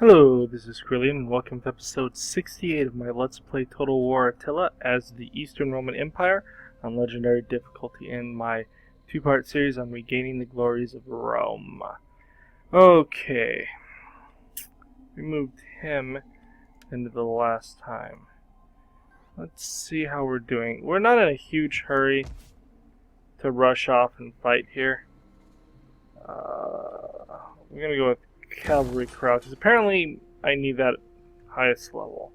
Hello, this is Krillian, and welcome to episode 68 of my Let's Play Total War Attila as the Eastern Roman Empire on Legendary difficulty in my two-part series on regaining the glories of Rome. Okay, we moved him into the last time. Let's see how we're doing. We're not in a huge hurry to rush off and fight here. We're going to go with Cavalry Corral, because apparently I need that highest level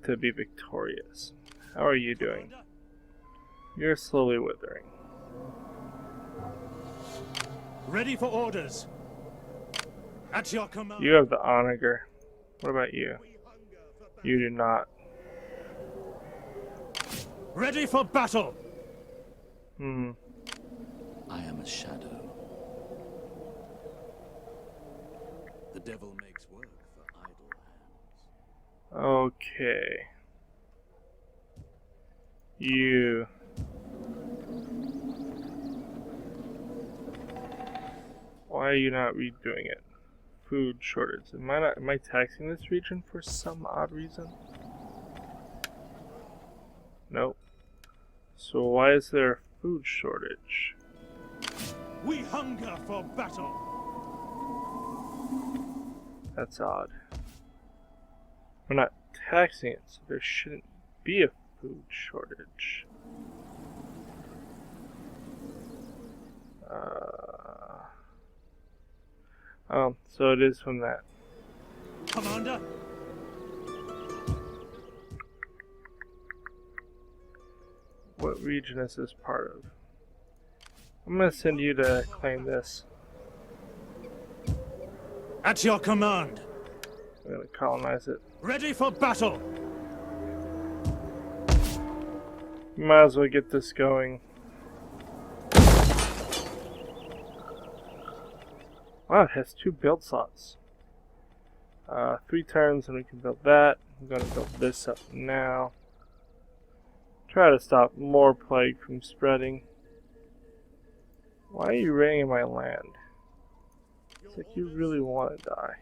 to be victorious. How are you doing? You're slowly withering. Ready for orders. At your command. You have the onager. What about you? You do not. Ready for battle. I am a shadow. The devil makes work for idle hands. Okay. You. Why are you not redoing it? Food shortage. Am I taxing this region for some odd reason? Nope. So why is there a food shortage? We hunger for battle. That's odd. We're not taxing it, so there shouldn't be a food shortage. Oh, so it is from that. Commander. What region is this part of? I'm gonna send you to claim this. At your command. I'm gonna colonize it. Ready for battle. Might as well get this going. Wow, it has 2 build slots. 3 turns and we can build that. I'm gonna build this up now. Try to stop more plague from spreading. Why are you raiding my land? It's like you really want to die.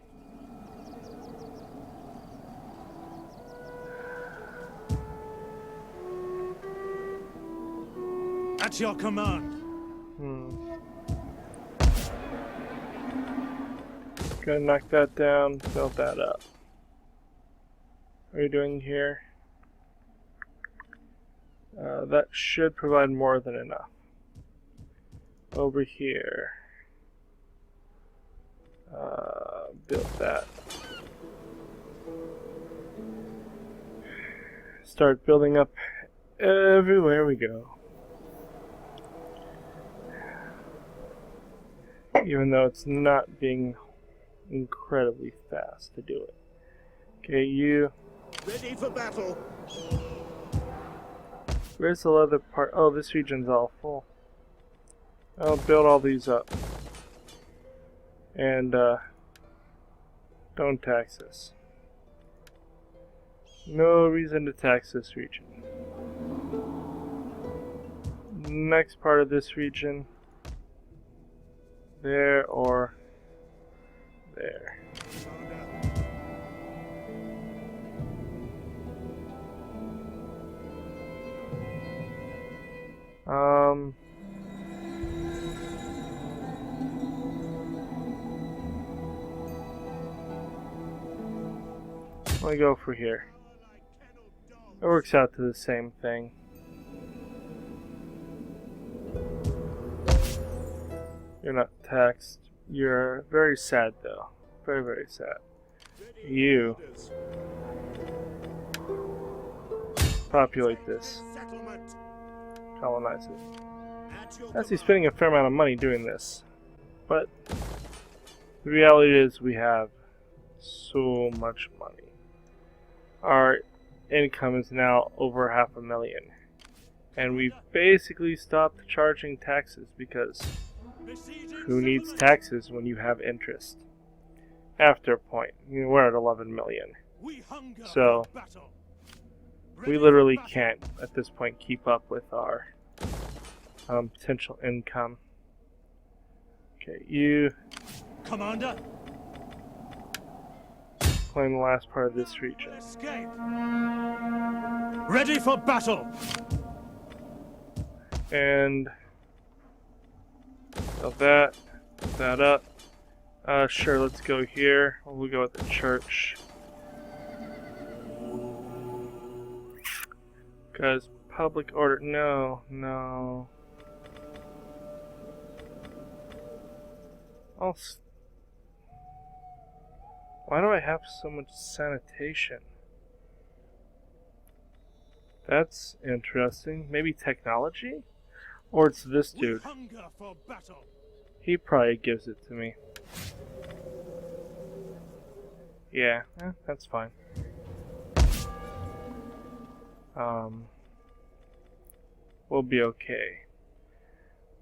At your command. Gonna knock that down, build that up. What are you doing here? That should provide more than enough. Over here. Build that. Start building up everywhere we go. Even though it's not being incredibly fast to do it. Okay, you. Ready for battle. Where's the other part? Oh, this region's all full. I'll build all these up. And, don't tax this. No reason to tax this region. Next part of this region. There or there. Let me go for here. It works out to the same thing. You're not taxed. You're very sad though. Very, very sad. You populate this. Colonize it. Actually spending a fair amount of money doing this. But the reality is we have so much money. Our income is now over 500,000. And we've basically stopped charging taxes because who needs taxes when you have interest? After a point, we're at 11 million. So we literally can't at this point keep up with our potential income. Okay, you Commander. claim the last part of this region. Escape. Ready for battle. And build that up. Sure, let's go here. We'll go with the church. Guys, public order. No. Why do I have so much sanitation? That's interesting. Maybe technology? Or it's this dude. Hunger for battle. He probably gives it to me. Yeah, that's fine. We'll be okay.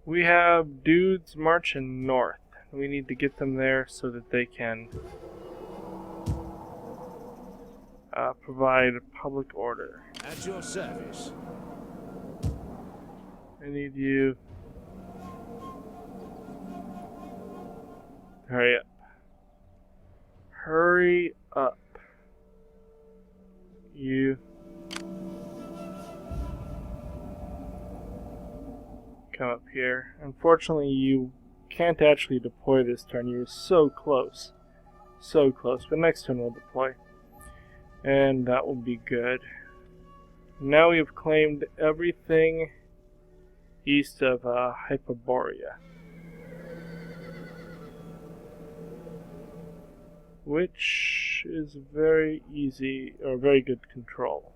We have dudes marching north. We need to get them there so that they can provide public order. At your service. I need you. Hurry up. Hurry up. You. Come up here. Unfortunately, you can't actually deploy this turn. You're so close. So close. But next turn we'll deploy. And that will be good. Now we have claimed everything east of Hyperborea. Which is very easy, or very good control.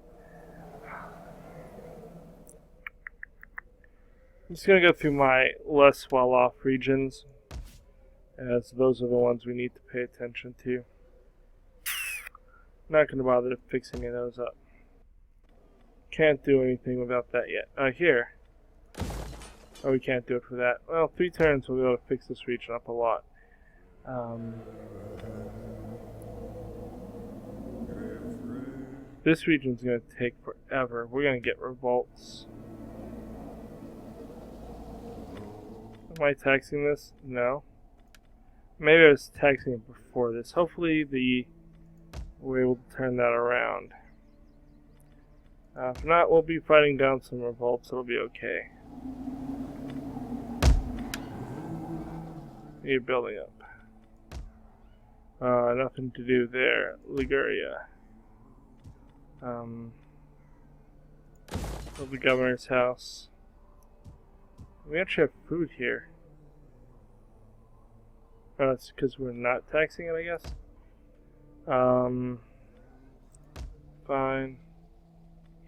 I'm just going to go through my less well-off regions, as those are the ones we need to pay attention to. Not going to bother fixing any of those up. Can't do anything without that yet. Here. Oh, we can't do it for that. Well, 3 turns we'll be able to fix this region up a lot. This region's going to take forever. We're going to get revolts. Am I taxing this? No. Maybe I was taxing it before this. Hopefully we're able to turn that around. If not, we'll be fighting down some revolts. It'll be okay. You're building up. Nothing to do there. Liguria. The governor's house. We actually have food here. Oh, it's because we're not taxing it, I guess. Fine.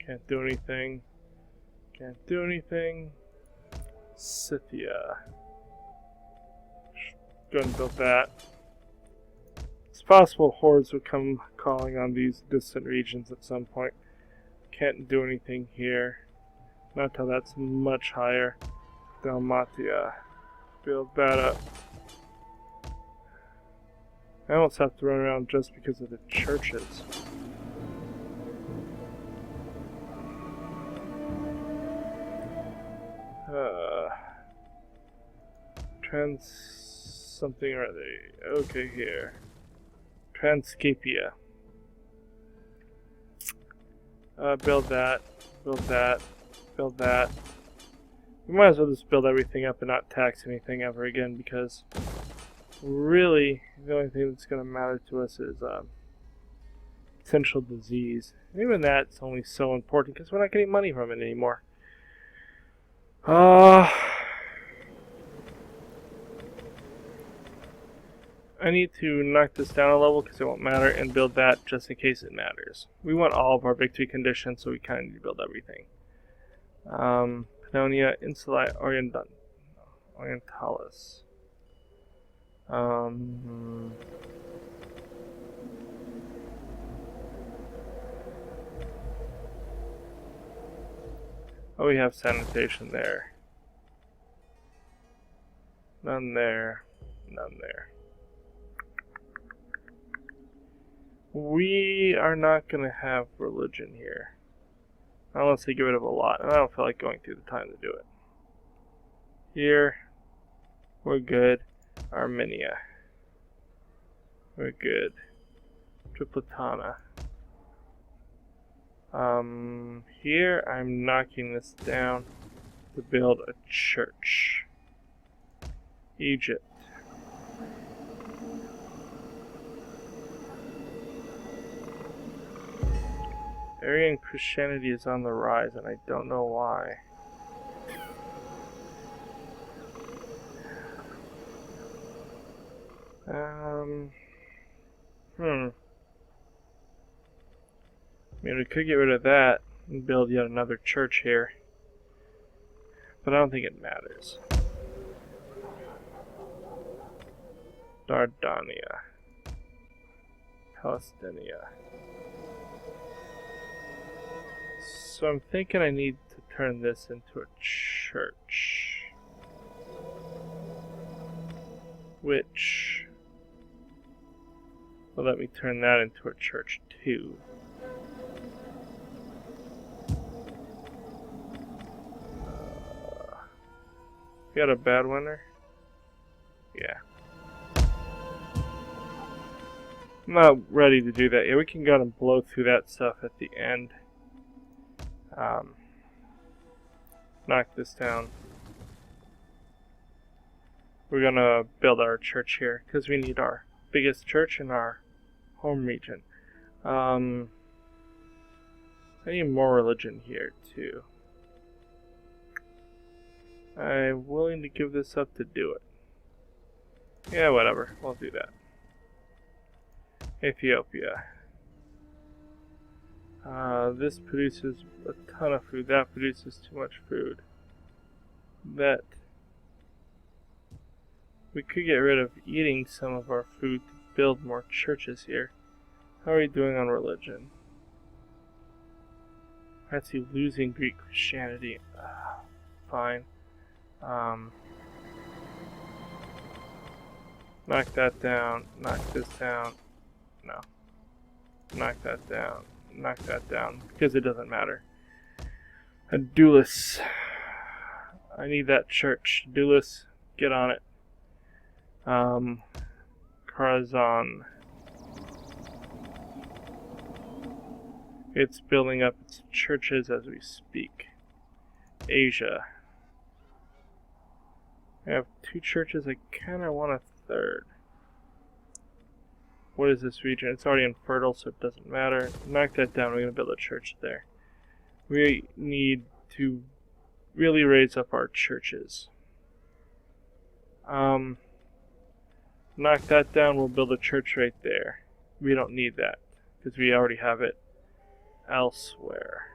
Can't do anything. Can't do anything. Scythia. Go and build that. It's possible hordes would come calling on these distant regions at some point. Can't do anything here. Not till that's much higher. Dalmatia. Build that up. I almost have to run around just because of the churches. Something or other. Okay, here. Transcapia. Build that. Build that. Build that. We might as well just build everything up and not tax anything ever again, because really the only thing that's going to matter to us is potential disease. And even that's only so important because we're not getting money from it anymore. I need to knock this down a level because it won't matter, and build that just in case it matters. We want all of our victory conditions, so we kind of need to build everything. Pannonia, Insulae, Orientalis. Oh, we have sanitation there. None there. None there. We are not going to have religion here. Unless they get rid of a lot. And I don't feel like going through the time to do it. Here. We're good. Armenia. We're good. Tripletana. Here I'm knocking this down to build a church. Egypt. Arian Christianity is on the rise, and I don't know why. I mean, we could get rid of that and build yet another church here, but I don't think it matters. Dardania. Palestinia. So I'm thinking I need to turn this into a church. Which will let me turn that into a church too. You got a bad winner? Yeah. I'm not ready to do that. Yeah, we can go and blow through that stuff at the end. Knock this down. We're gonna build our church here because we need our biggest church in our home region. I need more religion here too. I'm willing to give this up to do it. Yeah, whatever. We'll do that. Ethiopia. This produces a ton of food. That produces too much food. That we could get rid of eating some of our food to build more churches here. How are we doing on religion? That's losing Greek Christianity. Fine. Knock that down. Knock this down. No. Knock that down. Knock that down. Because it doesn't matter. Adulis. I need that church. Adulis, get on it. Karazhan. It's building up its churches as we speak. Asia. I have 2 churches. I kind of want a 3rd. What is this region? It's already infertile, so it doesn't matter. Knock that down. We're going to build a church there. We need to really raise up our churches. Knock that down. We'll build a church right there. We don't need that because we already have it elsewhere.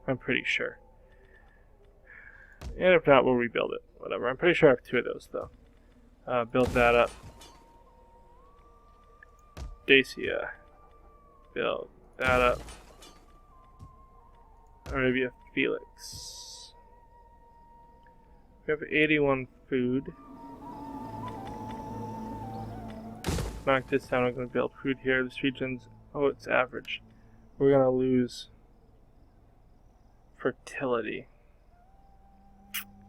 I'm pretty sure. And if not, we'll rebuild it. Whatever. I'm pretty sure I have 2 of those, though. Build that up. Dacia. Build that up. Arabia Felix. We have 81 food. Knock this down. We're going to build food here. This region's, oh, it's average. We're going to lose fertility.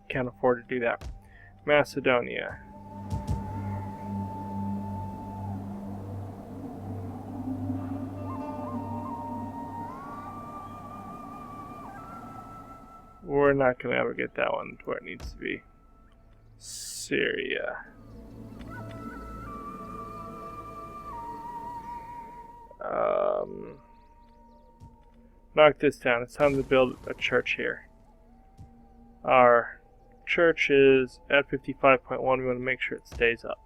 Can't afford to do that. Macedonia. We're not going to ever get that one to where it needs to be. Syria. Knock this down. It's time to build a church here. Our church is at 55.1. We want to make sure it stays up.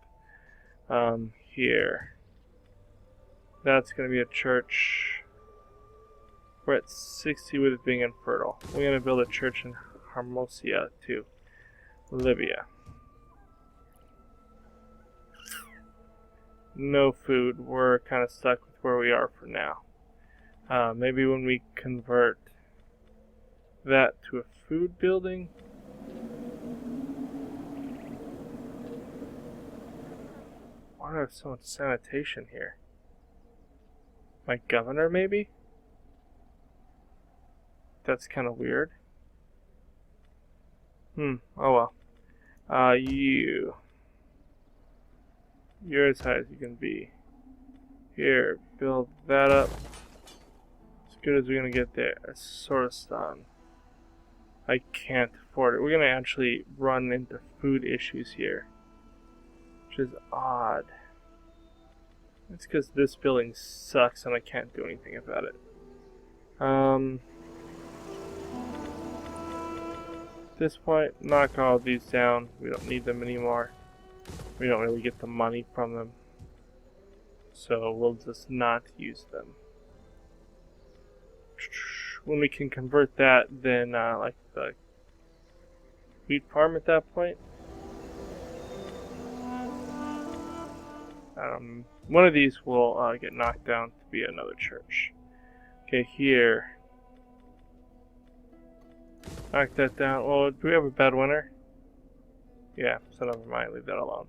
Here. That's going to be a church. We're at 60 with it being infertile. We're going to build a church in Hermosia too. Libya. No food. We're kind of stuck with where we are for now. Maybe when we convert that to a food building. Why do I have so much sanitation here? My governor, maybe? That's kind of weird. Oh well. You're as high as you can be. Here, build that up. As good as we're gonna get there. A Sorstan. I can't afford it. We're gonna actually run into food issues here, which is odd. It's because this building sucks and I can't do anything about it. At this point, knock all of these down. We don't need them anymore. We don't really get the money from them, so we'll just not use them. When we can convert that, then like the wheat farm at that point. One of these will get knocked down to be another church. Okay, here. Knock that down. Well, do we have a bad winter? Yeah, so never mind. Leave that alone.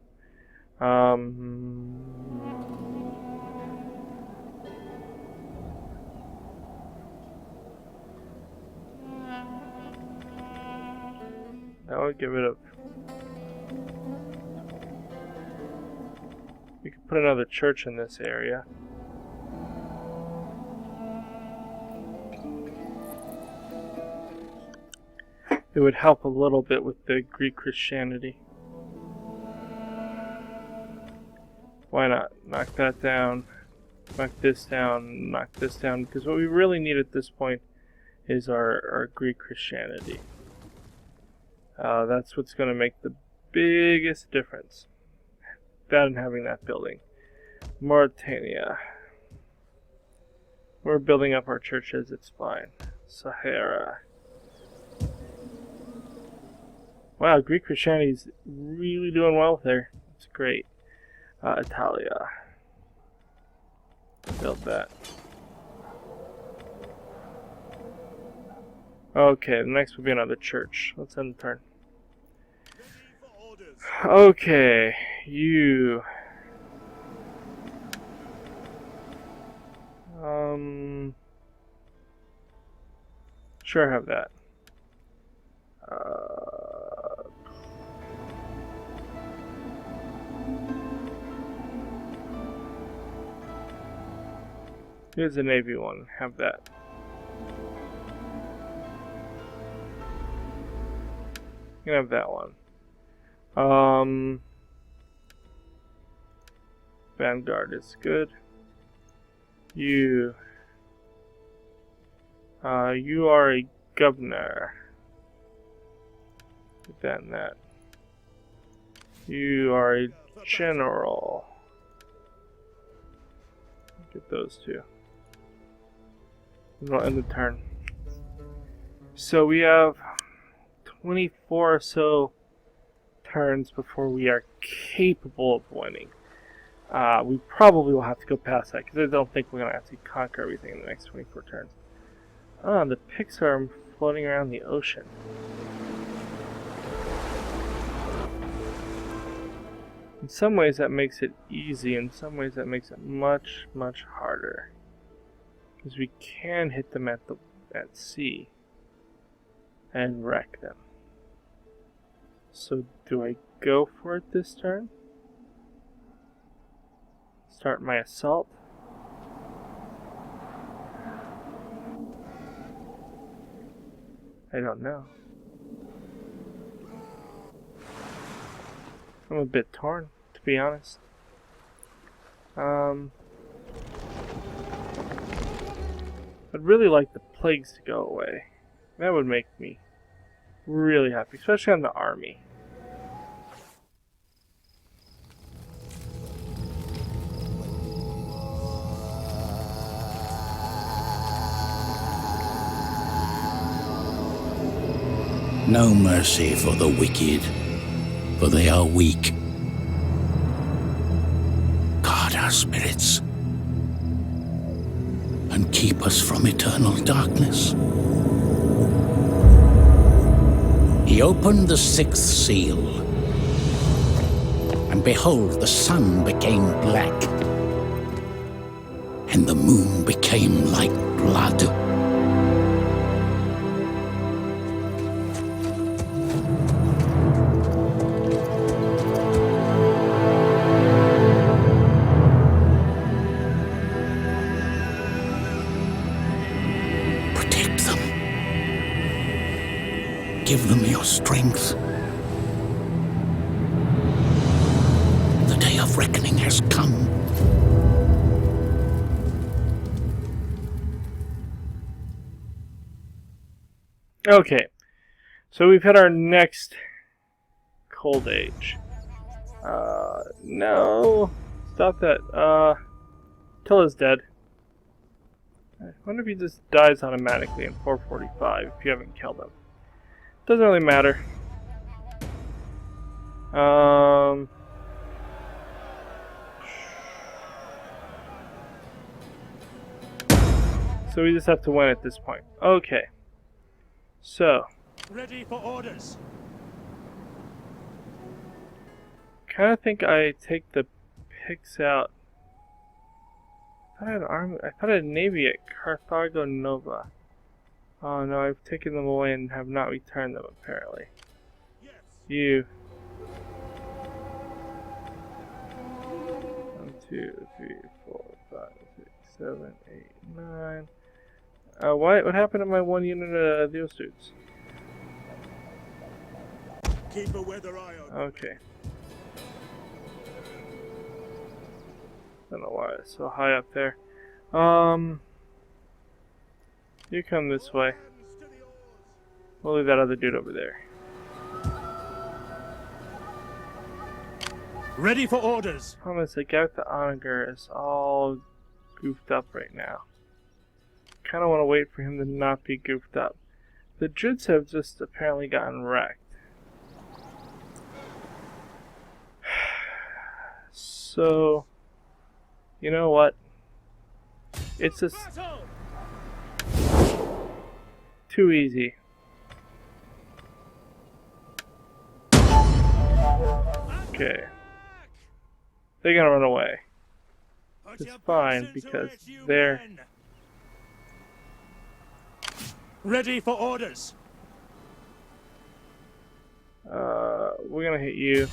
That would get rid of. We could put another church in this area. It would help a little bit with the Greek Christianity. Why not? Knock that down. Knock this down. Knock this down. Because what we really need at this point is our Greek Christianity. That's what's going to make the biggest difference. That and having that building. Mauritania. We're building up our churches. It's fine. Sahara. Wow, Greek Christianity is really doing well there. It's great. Italia. Build that. Okay, the next will be another church. Let's end the turn. Okay, you. Sure, have that. Here's a Navy one. Have that. You can have that one. Vanguard is good. You are a governor. Get that and that. You are a general. Get those two. We'll end the turn. So we have 24 or so turns before we are capable of winning. We probably will have to go past that because I don't think we're going to actually conquer everything in the next 24 turns. The pigs are floating around the ocean. In some ways that makes it easy, in some ways that makes it much, much harder. Because we can hit them at sea and wreck them. So do I go for it this turn? Start my assault? I don't know. I'm a bit torn, to be honest. I'd really like the plagues to go away. That would make me really happy, especially on the army. No mercy for the wicked, for they are weak. Guard our spirits and keep us from eternal darkness. He opened the sixth seal, and behold, the sun became black, and the moon became like blood. give them your strength. The day of reckoning has come. Okay, so we've hit our next cold age. No, stop that. Attila's dead. I wonder if he just dies automatically in 445 if you haven't killed him. Doesn't really matter. So we just have to win at this point. Okay. So. Ready for orders. Kind of think I take the picks out. I thought I had army. I thought I had navy at Carthago Nova. Oh no, I've taken them away and have not returned them apparently. Yes. You. 1, 2, 3, 4, 5, 6, 7, 8, 9. What happened to my one unit of the suits? Keep a weather eye on. Okay. Don't know why it's so high up there. You come this way. We'll leave that other dude over there. Ready for orders. Thomas, the guy with the onager is all goofed up right now. Kinda wanna wait for him to not be goofed up. The Druids have just apparently gotten wrecked. So, you know what? It's just too easy. Okay. They're gonna run away. It's fine because they're... Ready for orders. We're gonna hit you.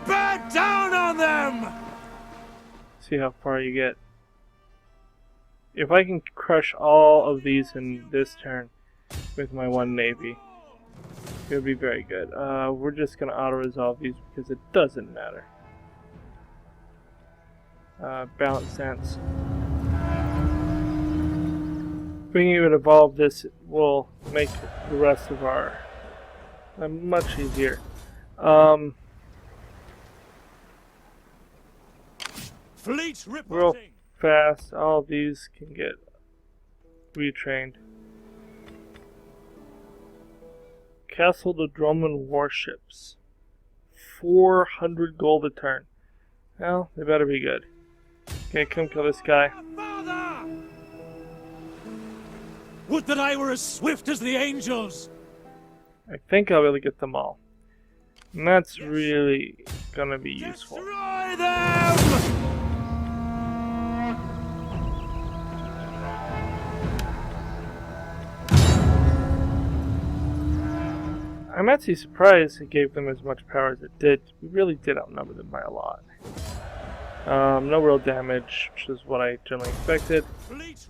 Bear down on them! See how far you get. If I can crush all of these in this turn with my one navy, it would be very good. We're just gonna auto-resolve these because it doesn't matter. Balance stance. Being able to evolve this will make the rest of our much easier. Fleet Real reporting. fast, all of these can get retrained. Castle the Drummond warships. 400 gold a turn. Well, they better be good. Okay, come kill this guy. Father! Would that I were as swift as the angels! I think I'll be able to get them all. And that's really gonna be useful. Destroy them! I'm actually surprised it gave them as much power as it did. We really did outnumber them by a lot. No real damage, which is what I generally expected.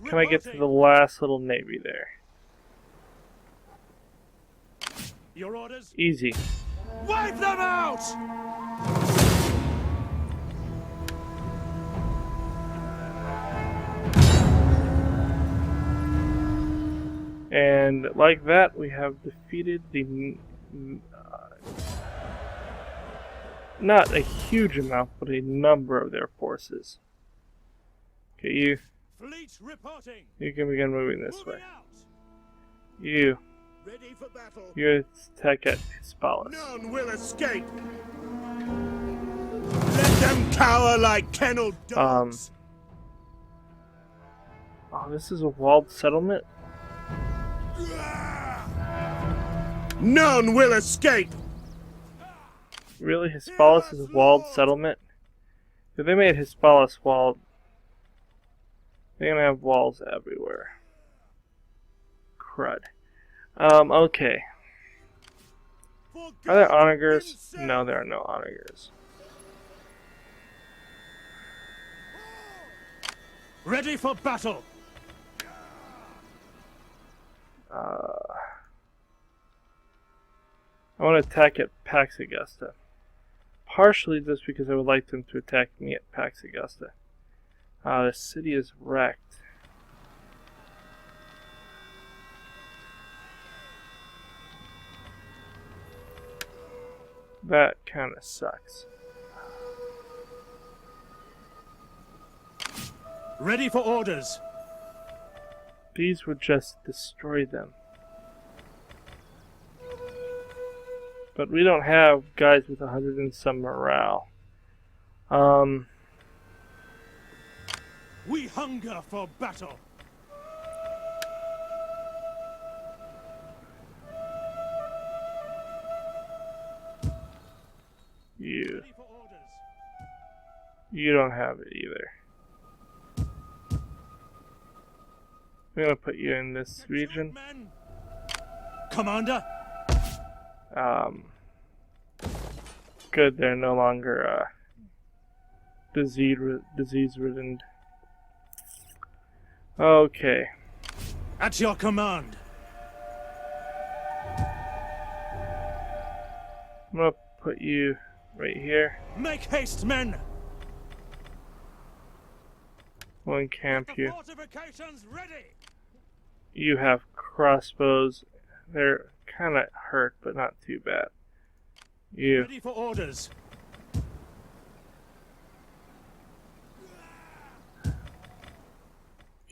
Can I get to the last little navy there? Your orders? Easy. Wipe them out! And like that, we have defeated the... not a huge amount, but a number of their forces. Okay, you Fleet reporting. can begin moving this way. Moving out. You Ready for battle. attack at Hispalis. None will escape. Let them cower like kennelled dogs. Oh, this is a walled settlement? None will escape. Really? Hispalis is a walled settlement? If they made Hispalis walled, they're gonna have walls everywhere. Crud. Okay. Are there onagers? No, there are no onagers. Ready for battle. I want to attack at Pax Augusta. Partially just because I would like them to attack me at Pax Augusta. The city is wrecked. That kind of sucks. Ready for orders. These would just destroy them. But we don't have guys with 100 and some morale. We hunger for battle. You. Ready for orders. You don't have it either. I'm gonna put you in this region. Men. Commander. Good, they're no longer disease-ridden. Okay. At your command. I'm gonna put you right here. Make haste, men. We'll encamp The you. fortifications ready. You have crossbows. They're kind of hurt, but not too bad. You. Ready for orders.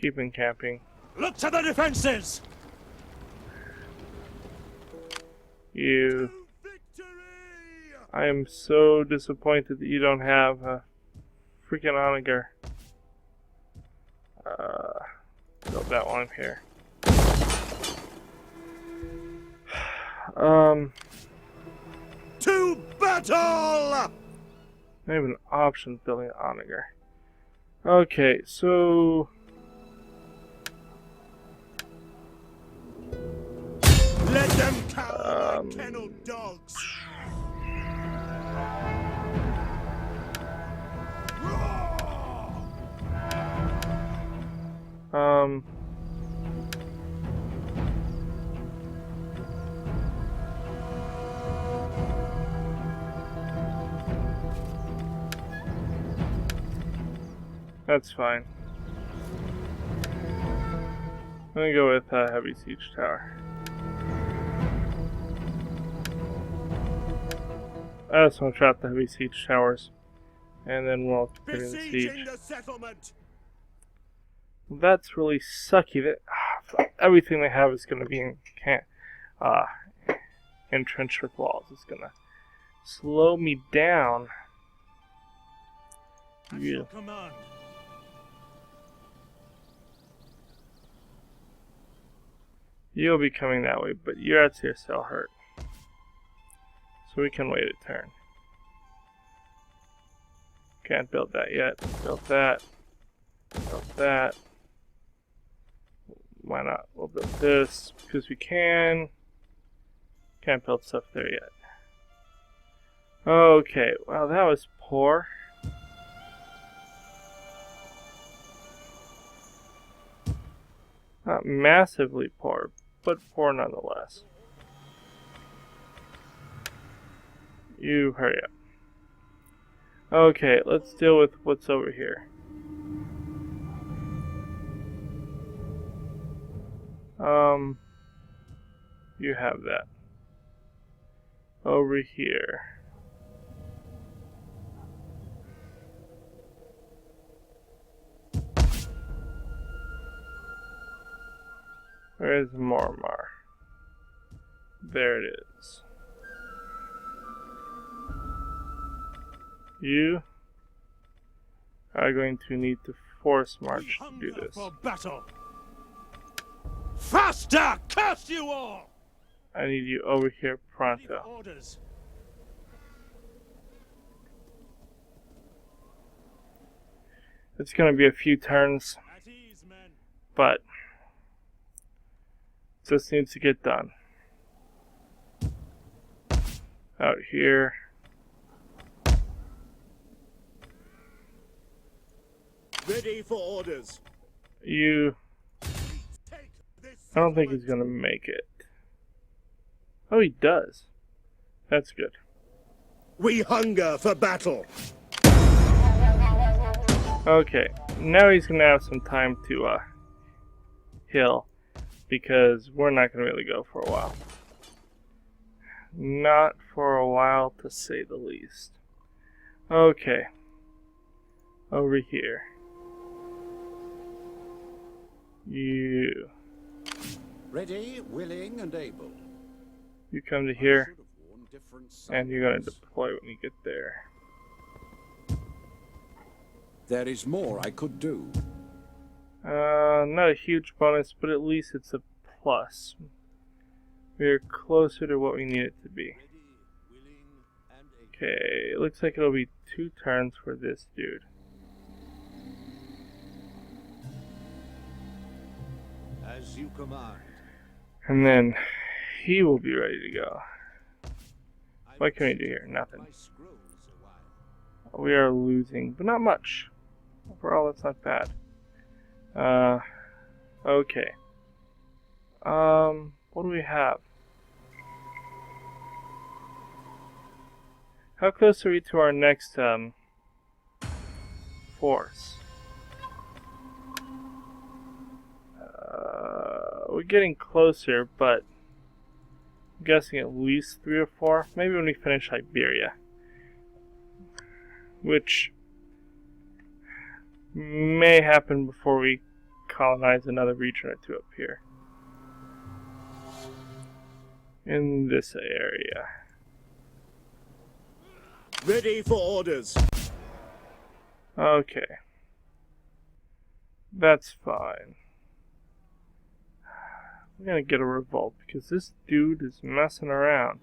Keep encamping. Look to the defenses. You. Victory. I am so disappointed that you don't have a freaking onager. Build that one here. To battle. I have an option of building an onager. Okay, so Let them cower like kennel dogs. that's fine. I'm gonna go with heavy siege tower. I just want to trap the heavy siege towers, and then we'll continue the siege. Besieging the settlement. That's really sucky. That everything they have is going to be in entrenched with walls. It's going to slow me down. At Yeah. your command. You'll be coming that way, but you're at your cell hurt. So we can wait a turn. Can't build that yet. Build that. Build that. Why not? We'll build this because we can. Can't build stuff there yet. Okay, well that was poor. Not massively poor, but poor nonetheless. You hurry up. Okay, let's deal with what's over here. You have that. Over here. Where is Mormar? There it is. You are going to need to force march to do this. For battle. Faster! Curse you all! I need you over here Ready for pronto. orders. It's going to be a few turns, At ease, men. but this needs to get done. Out here. Ready for orders. You. Take this I don't think he's going to make it. Oh, he does. That's good. We hunger for battle. Okay, now he's gonna have some time to heal, because we're not gonna really go for a while. Not for a while, to say the least. Okay, over here. You Ready, willing, and able. You come to here, and you're gonna deploy when you get there. There is more I could do. Not a huge bonus, but at least it's a plus. We're closer to what we need it to be. Okay, it looks like it'll be 2 turns for this dude. As you command. And then he will be ready to go. What can we do here? Nothing. We are losing, but not much. Overall, that's not bad. Okay. What do we have? How close are we to our next, force? We're getting closer, but I'm guessing at least 3 or 4. Maybe when we finish Iberia. Which may happen before we colonize another region or 2 up here. In this area. Ready for orders. Okay. That's fine. We're gonna get a revolt because this dude is messing around.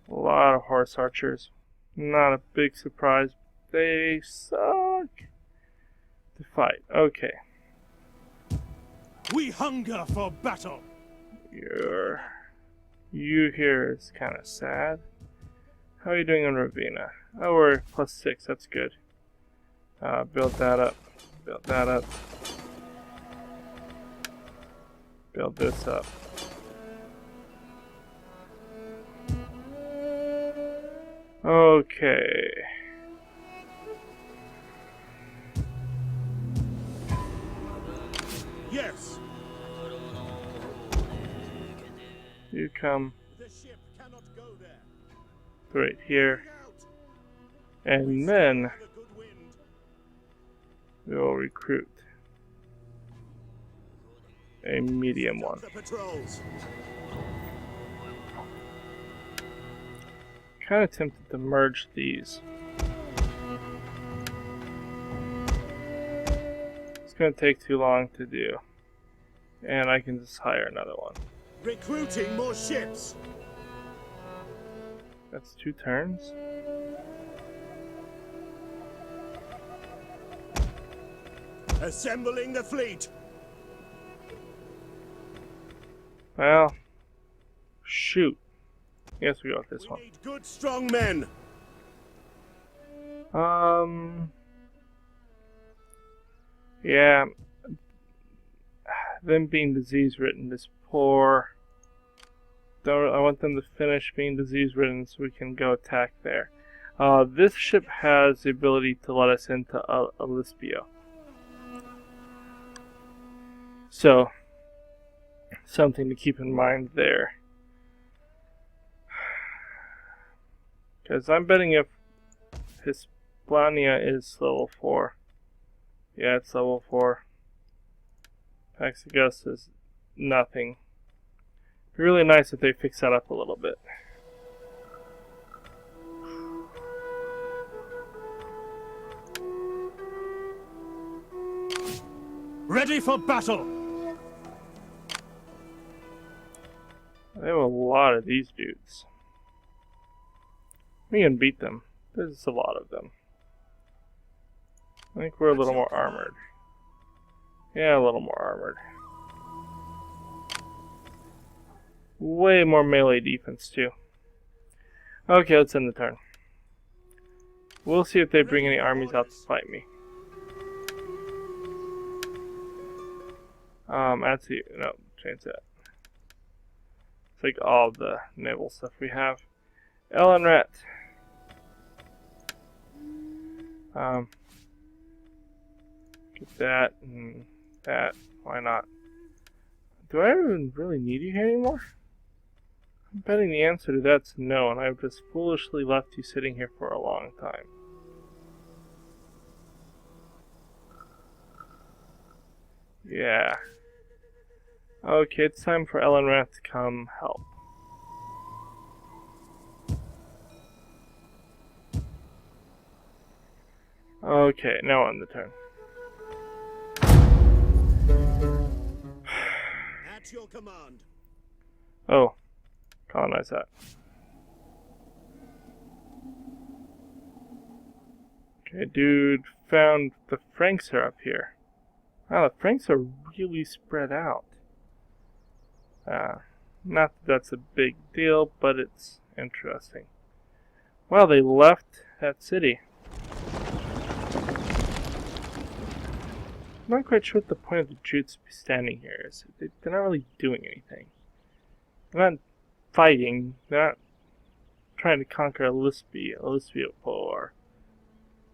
A lot of horse archers. Not a big surprise. They suck to fight. Okay. We hunger for battle. You here is kind of sad. How are you doing on Ravenna? Oh, we're +6. That's good. Build that up. Build that up. Build this up. Okay. Yes. You come The ship cannot go there. right here, Out. and then The good wind. we will recruit a medium one. The patrols. Kind of tempted to merge these. It's going to take too long to do, and I can just hire another one. Recruiting more ships. That's 2 turns. Assembling the fleet. Well, shoot. Guess we go with this We one. need good, strong men. Yeah. Them being disease-ridden is poor. I want them to finish being disease-ridden so we can go attack there. This ship has the ability to let us into Alispio. So, something to keep in mind there. Because I'm betting if Hispania is level 4. Yeah, it's level 4. Pax Augusta is nothing. It'd be really nice if they fix that up a little bit. Ready for battle. They have a lot of these dudes. We can beat them. There's a lot of them. I think we're a little more armored. Yeah, a little more armored. Way more melee defense, too. Okay, let's end the turn. We'll see if they bring any armies out to fight me. Actually, no, change that. like all the naval stuff we have. Ellenret. Get that and that. Why not? Do I even really need you here anymore? I'm betting the answer to that's no, and I've just foolishly left you sitting here for a long time. Yeah. Okay, it's time for Ellenrath to come help. Okay, now on the turn. At your command. Oh, colonize that. Okay, dude, found the Franks are up here. Wow, the Franks are really spread out. Not that that's a big deal, but it's interesting. Wow, they left that city. I'm not quite sure what the point of the Jutes be standing here is. They're not really doing anything. They're not fighting. They're not trying to conquer Elispio or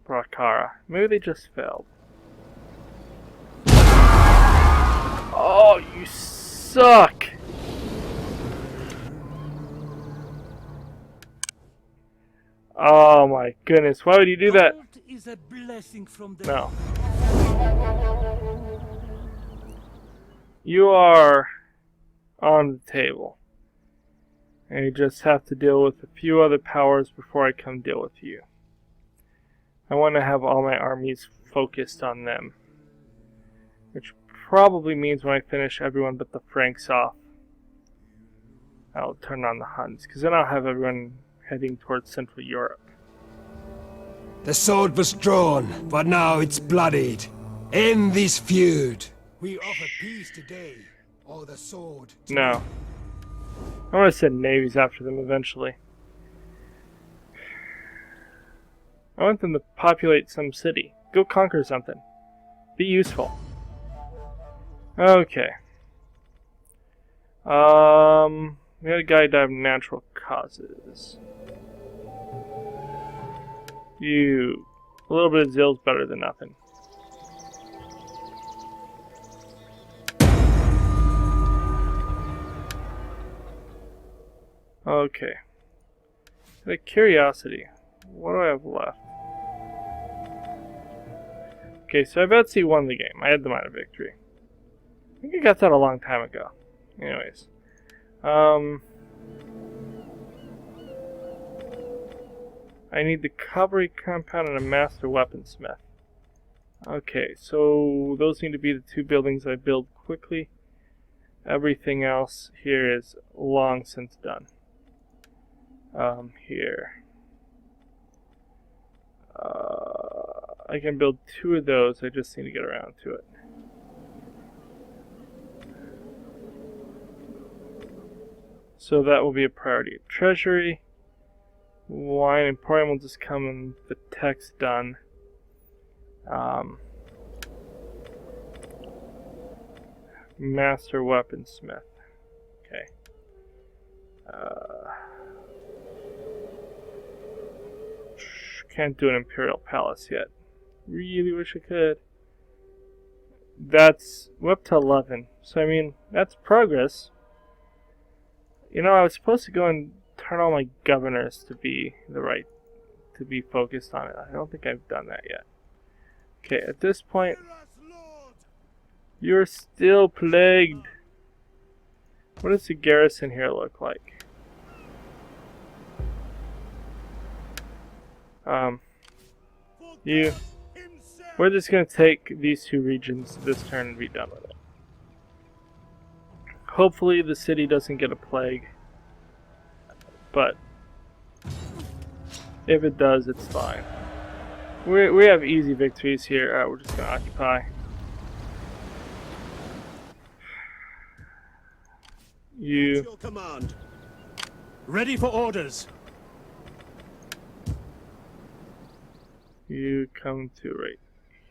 Brakara. Maybe they just failed. Oh, you suck! Oh my goodness, why would you do that? Is a blessing from the No. You are on the table. And you just have to deal with a few other powers before I come deal with you. I want to have all my armies focused on them. Which probably means when I finish everyone but the Franks off, I'll turn on the Huns. Because then I'll have everyone heading towards Central Europe. The sword was drawn, but now it's bloodied. End this feud. We offer peace today, or the sword tomorrow. No. I want to send navies after them eventually. I want them to populate some city. Go conquer something. Be useful. Okay. We had a guy die of natural causes. A little bit of zeal is better than nothing. Okay. Out of curiosity, what do I have left? Okay, so I bet C won the game. I had the minor victory. I think I got that a long time ago. Anyways. I need the cavalry compound and a master weaponsmith. Okay, so those need to be the two buildings I build quickly. Everything else here is long since done. Here. I can build two of those, I just need to get around to it. So that will be a priority. Treasury. Wine Emporium will just come and the text done. Master weaponsmith. Okay. Can't do an Imperial Palace yet. Really wish I could. We're up to 11. So I mean, that's progress. You know, I was supposed to go and turn all my governors to be focused on it. I don't think I've done that yet. Okay, at this point, you're still plagued. What does the garrison here look like? We're just going to take these two regions this turn and be done with it. Hopefully the city doesn't get a plague, but if it does, it's fine. We have easy victories here. We're just going to occupy. You. At your command. Ready for orders. You come to right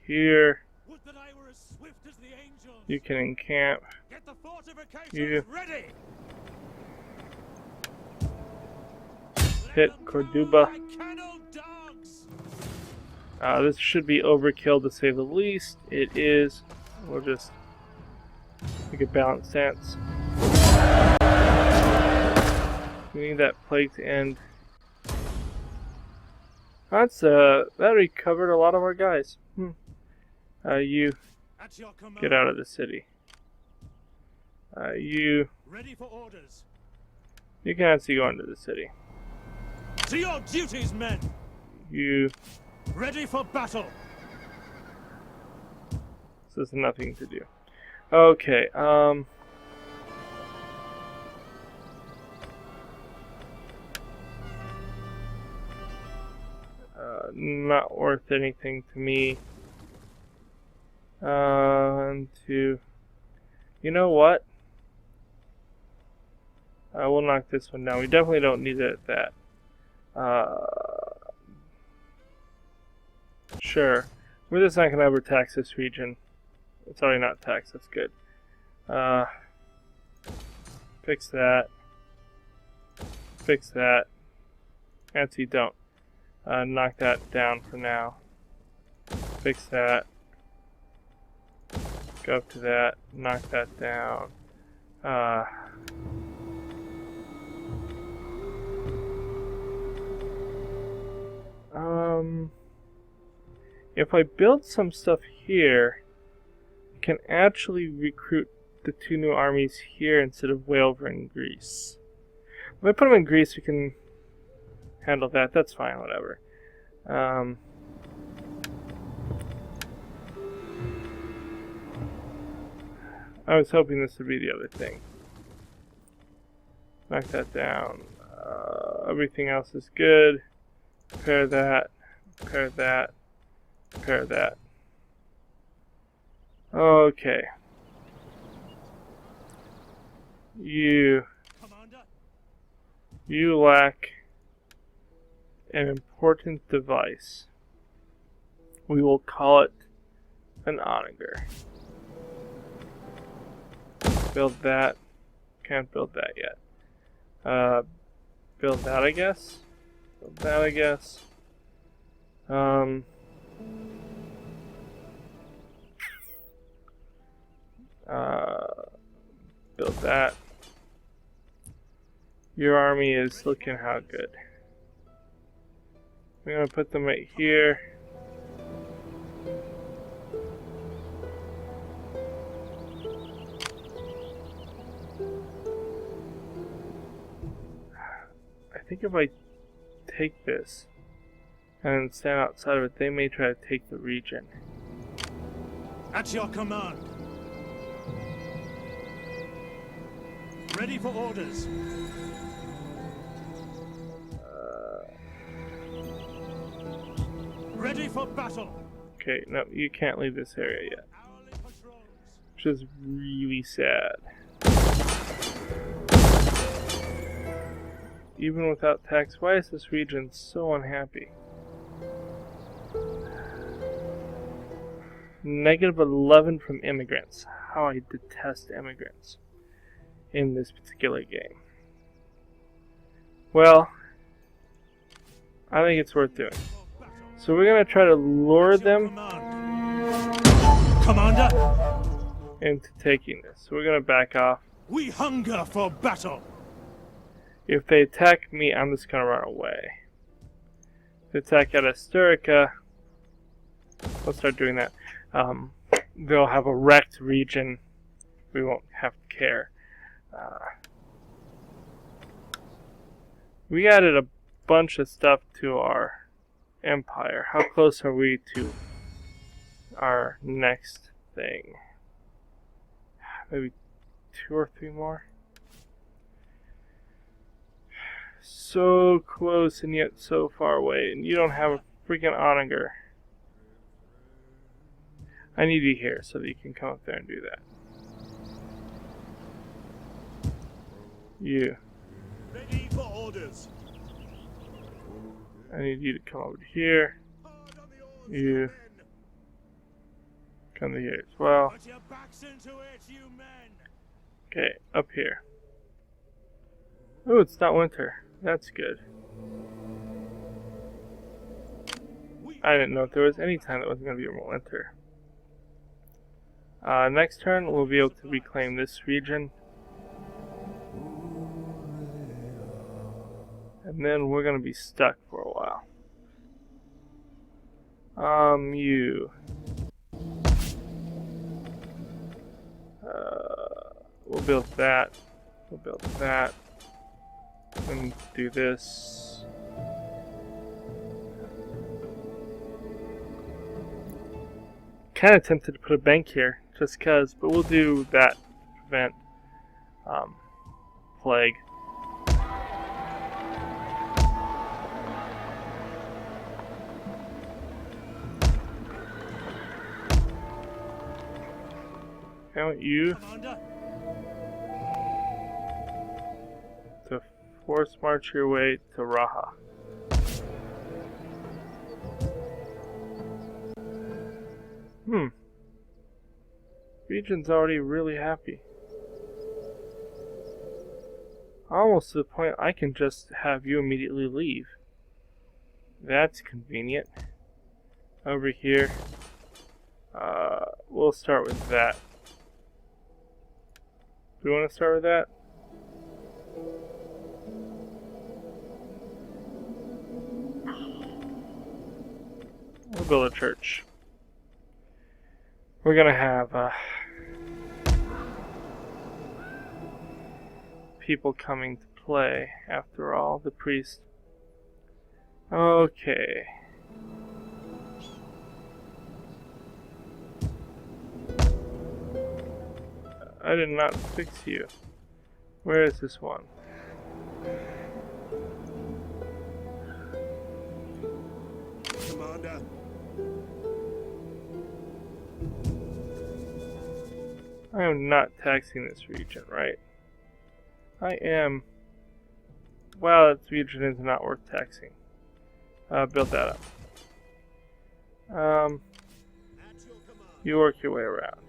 here. Would that I were as swift as the angels. You can encamp. Get the fortifications You. ready. hit Cordoba. Kennel dogs! This should be overkill to say the least. It is. We'll just take a balanced stance. We need that plague to end. That recovered a lot of our guys. You At your command. get out of the city. You Ready for orders. can actually go into the city. To your duties, men! You. Ready for battle! This is nothing to do. Okay. Not worth anything to me. You know what? We'll knock this one down. We definitely don't need it at that. Sure. We're just not going to ever tax this region. It's already not taxed. That's good. Fix that. Fix that. Actually, don't. Knock that down for now. Fix that. Go up to that. Knock that down. If I build some stuff here, I can actually recruit the 2 new armies here instead of way over in Greece. If I put them in Greece, we can handle that. That's fine, whatever. I was hoping this would be the other thing. Knock that down. Everything else is good. Repair that. Repair that. Repair that. Okay. You lack an important device. We will call it an onager. Build that. Can't build that yet. Build that, I guess. Build that, I guess. Build that. Your army is looking how good. We're gonna put them right here. I think if I take this and stand outside of it, they may try to take the region. At your command. Ready for orders. Ready for battle. Okay, no, you can't leave this area yet. Hourly patrols. Which is really sad. Even without tax, why is this region so unhappy? -11 from immigrants. How I detest immigrants in this particular game. Well, I think it's worth doing. So we're going to try to lure them Commander, into taking this. So we're going to back off. we hunger for battle. If they attack me, I'm just going to run away. If they attack at Asturica, we'll start doing that. They'll have a wrecked region. We won't have to care. We added a bunch of stuff to our empire. How close are we to our next thing? Maybe 2 or 3 more? So close and yet so far away, and you don't have a freaking onager. I need you here so that you can come up there and do that. You. Ready for orders. I need you to come over here. Hard on the oars, You. men. Come to here as well. Put your backs into it, you men. Okay, up here. Oh, it's not winter. That's good. I didn't know if there was any time that wasn't going to be a winter. Next turn, we'll be able to reclaim this region. And then we're going to be stuck for a while. You. We'll build that. We'll build that. And do this. Kind of tempted to put a bank here, just cause, but we'll do that to prevent plague. I want you to force march your way to Raha. Region's already really happy. Almost to the point I can just have you immediately leave. That's convenient. Over here, we'll start with that. Do we want to start with that? We'll build a church. We're gonna have people coming to play, after all, the priest. Okay. I did not fix you. Where is this one? Commander. I am not taxing this region, right? I am. Wow, this region is not worth taxing. Build that up. You work your way around.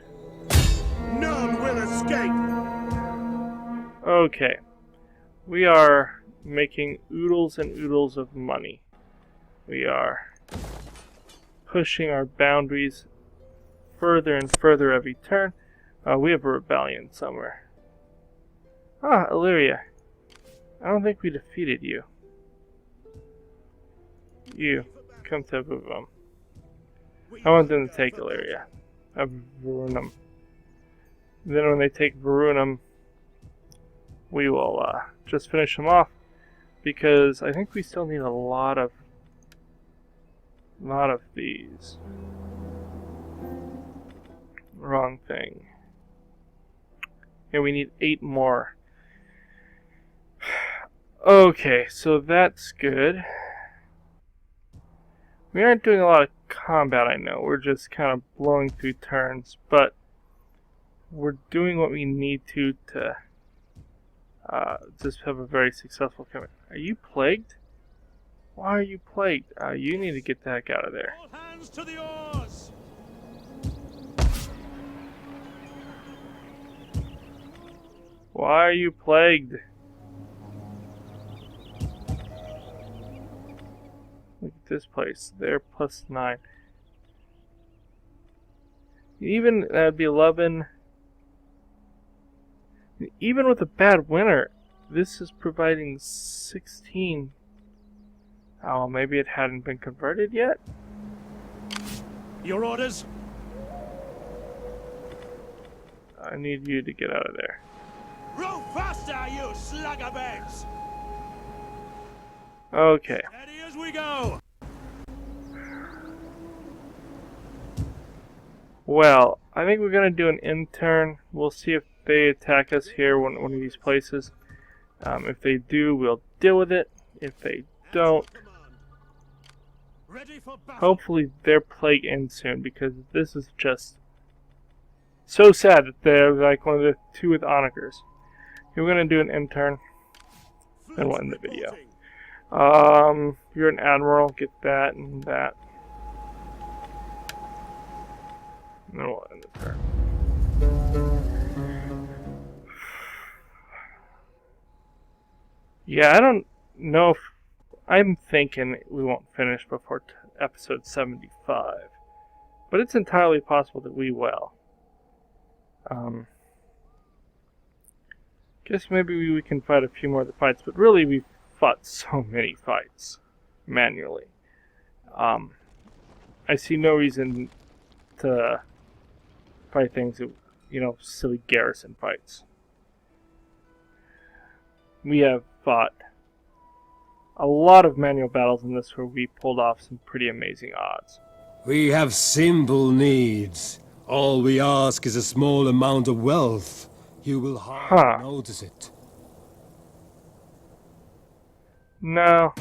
None will escape. Okay. We are making oodles and oodles of money. We are pushing our boundaries further and further every turn. We have a rebellion somewhere. Ah, Illyria. I don't think we defeated you. You, come to Vivum. I want them to take Illyria. Verunum. Then when they take Verunum, we will just finish them off, because I think we still need a lot of these. Wrong thing. Yeah, we need 8 more. Okay, so that's good. We aren't doing a lot of combat, I know. We're just kind of blowing through turns, but we're doing what we need to just have a very successful campaign. Are you plagued? Why are you plagued? You need to get the heck out of there. All hands to the oars. Why are you plagued? Look at this place. They're +9. Even, that'd be 11. Even with a bad winter, this is providing 16. Oh, maybe it hadn't been converted yet? Your orders? I need you to get out of there. Row faster, you sluggerbags! Okay. Steady as we go! Well, I think we're going to do an intern. We'll see if they attack us here, one of these places. If they do, we'll deal with it. If they don't, Ready for battle. hopefully their plague ends soon, because this is just so sad that they're like one of the 2 with onagers. We're going to do an intern, then we'll end the video. You're an admiral, get that and that. And then we'll end the turn. Yeah, I don't know if I'm thinking we won't finish before episode 75. But it's entirely possible that we will. Guess maybe we can fight a few more of the fights, but really we've fought so many fights manually. I see no reason to fight things that, silly garrison fights. We have fought a lot of manual battles in this where we pulled off some pretty amazing odds. We have simple needs. All we ask is a small amount of wealth. You will hardly notice it. No.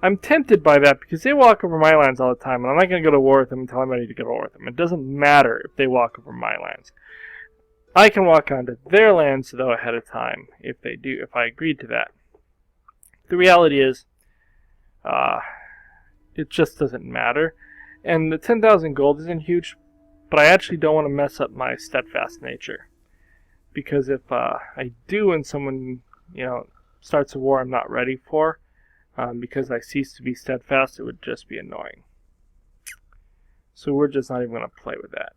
I'm tempted by that because they walk over my lands all the time, and I'm not going to go to war with them until I'm ready to go to war with them. It doesn't matter if they walk over my lands. I can walk onto their lands, though, ahead of time, if I agreed to that. The reality is, it just doesn't matter. And the 10,000 gold isn't huge, but I actually don't want to mess up my steadfast nature. Because if I do and someone, starts a war I'm not ready for, because I cease to be steadfast, it would just be annoying. So we're just not even going to play with that.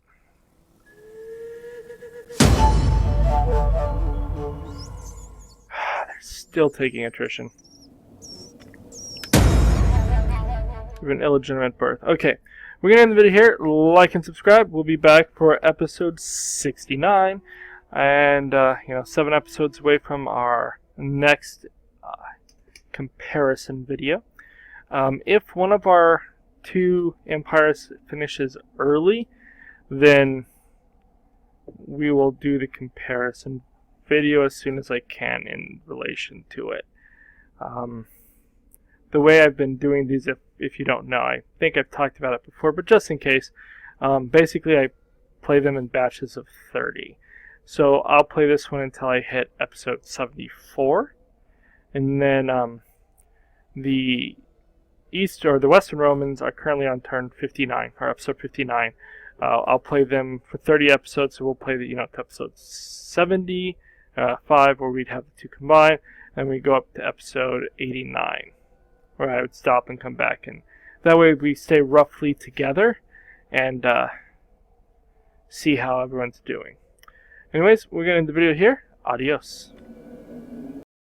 They're still taking attrition. We have an illegitimate birth. Okay, we're going to end the video here. Like and subscribe. We'll be back for episode 69. And, 7 episodes away from our next comparison video. If one of our 2 empires finishes early, then we will do the comparison video as soon as I can in relation to it. The way I've been doing these, if you don't know, I think I've talked about it before, but just in case, basically I play them in batches of 30. So I'll play this one until I hit episode 74, and then the Western Romans are currently on turn 59, or episode 59. I'll play them for 30 episodes, so we'll play to episode 75, where we'd have the 2 combined, and we go up to episode 89, where I would stop and come back, and that way we stay roughly together and see how everyone's doing. Anyways, we're going to end the video here. Adios.